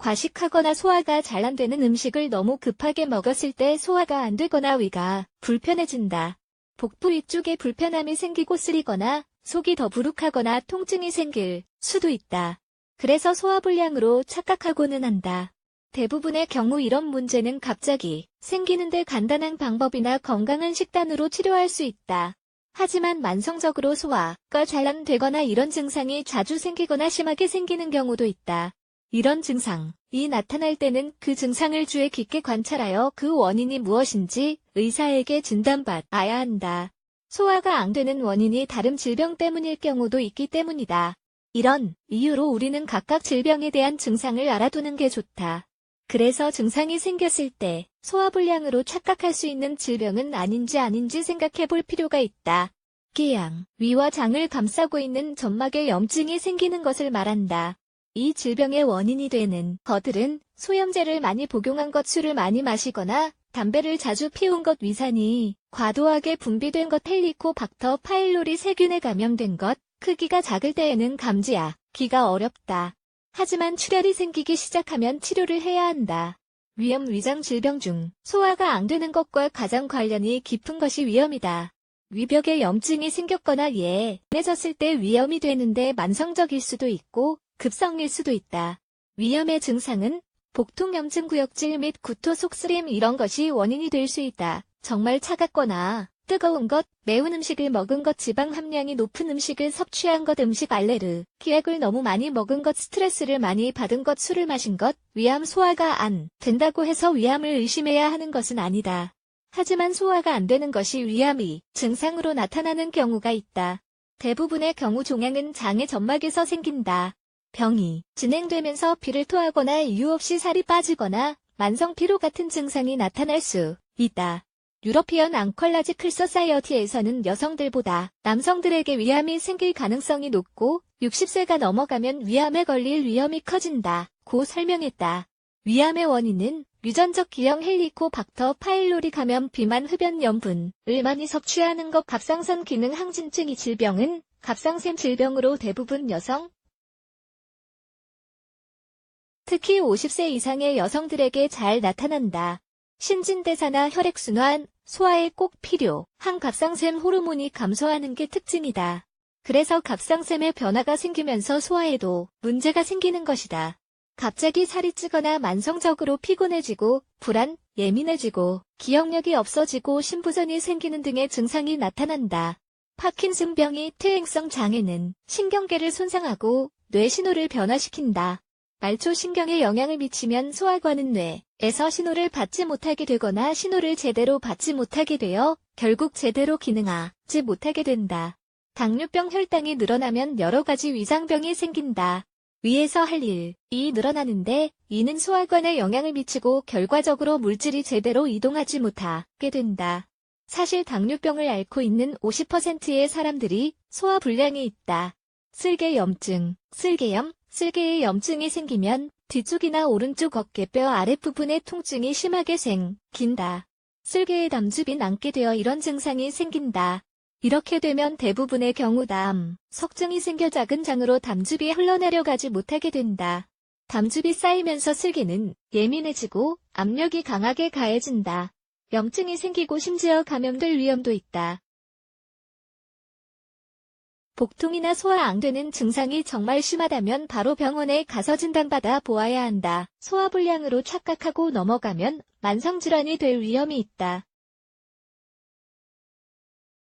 과식하거나 소화가 잘 안 되는 음식을 너무 급하게 먹었을 때 소화가 안 되거나 위가 불편해진다. 복부 위쪽에 불편함이 생기고 쓰리거나 속이 더부룩하거나 통증이 생길 수도 있다. 그래서 소화불량으로 착각하고는 한다. 대부분의 경우 이런 문제는 갑자기 생기는데 간단한 방법이나 건강한 식단으로 치료할 수 있다. 하지만 만성적으로 소화가 잘 안 되거나 이런 증상이 자주 생기거나 심하게 생기는 경우도 있다. 이런 증상이 나타날 때는 그 증상을 주의 깊게 관찰하여 그 원인이 무엇인지 의사에게 진단받아야 한다. 소화가 안 되는 원인이 다른 질병 때문일 경우도 있기 때문이다. 이런 이유로 우리는 각각 질병에 대한 증상을 알아두는 게 좋다. 그래서 증상이 생겼을 때 소화불량으로 착각할 수 있는 질병은 아닌지 생각해 볼 필요가 있다. 궤양, 위와 장을 감싸고 있는 점막에 염증이 생기는 것을 말한다. 이 질병의 원인이 되는 것들은 소염제를 많이 복용한 것, 술을 많이 마시거나 담배를 자주 피운 것, 위산이 과도하게 분비된 것, 헬리코박터 파일로리 세균에 감염된 것, 크기가 작을 때에는 감지하기가 어렵다. 하지만 출혈이 생기기 시작하면 치료를 해야 한다. 위염, 위장 질병 중 소화가 안 되는 것과 가장 관련이 깊은 것이 위염이다. 위벽에 염증이 생겼거나 예민해졌을 때 위염이 되는데 만성적일 수도 있고 급성일 수도 있다. 위염의 증상은 복통, 염증, 구역질 및 구토, 속쓰림 이런 것이 원인이 될 수 있다. 정말 차갑거나 뜨거운 것, 매운 음식을 먹은 것, 지방 함량이 높은 음식을 섭취한 것, 음식 알레르기약을 너무 많이 먹은 것, 스트레스를 많이 받은 것, 술을 마신 것, 위암, 소화가 안 된다고 해서 위암을 의심해야 하는 것은 아니다. 하지만 소화가 안 되는 것이 위암이 증상으로 나타나는 경우가 있다. 대부분의 경우 종양은 장의 점막에서 생긴다. 병이 진행되면서 피를 토하거나 이유 없이 살이 빠지거나 만성 피로 같은 증상이 나타날 수 있다. 유러피언 앙컬라지클 소사이어티에서는 여성들보다 남성들에게 위암이 생길 가능성이 높고 60세가 넘어가면 위암에 걸릴 위험이 커진다고 설명했다. 위암의 원인은 유전적 기형 헬리코박터 파일로리 감염, 비만, 흡연 염분을 많이 섭취하는 것, 갑상선 기능 항진증. 이 질병은 갑상샘 질병으로 대부분 여성, 특히 50세 이상의 여성들에게 잘 나타난다. 신진대사나 혈액순환, 소화에 꼭 필요한 갑상샘 호르몬이 감소하는 게 특징이다. 그래서 갑상샘에 변화가 생기면서 소화에도 문제가 생기는 것이다. 갑자기 살이 찌거나 만성적으로 피곤해지고 불안, 예민해지고 기억력이 없어지고 신부전이 생기는 등의 증상이 나타난다. 파킨슨병이 퇴행성 장애는 신경계를 손상하고 뇌 신호를 변화시킨다. 말초 신경에 영향을 미치면 소화관은 뇌에서 신호를 받지 못하게 되거나 신호를 제대로 받지 못하게 되어 결국 제대로 기능하지 못하게 된다. 당뇨병, 혈당이 늘어나면 여러 가지 위장병이 생긴다. 위에서 할 일이 늘어나는데 이는 소화관에 영향을 미치고 결과적으로 물질이 제대로 이동하지 못하게 된다. 사실 당뇨병을 앓고 있는 50%의 사람들이 소화불량이 있다. 쓸개염증, 쓸개염, 쓸개에 염증이 생기면 뒤쪽이나 오른쪽 어깨뼈 아랫부분에 통증이 심하게 생긴다. 쓸개에 담즙이 남게 되어 이런 증상이 생긴다. 이렇게 되면 대부분의 경우 석증이 생겨 작은 장으로 담즙이 흘러내려가지 못하게 된다. 담즙이 쌓이면서 쓸개는 예민해지고 압력이 강하게 가해진다. 염증이 생기고 심지어 감염될 위험도 있다. 복통이나 소화 안 되는 증상이 정말 심하다면 바로 병원에 가서 진단받아 보아야 한다. 소화불량으로 착각하고 넘어가면 만성질환이 될 위험이 있다.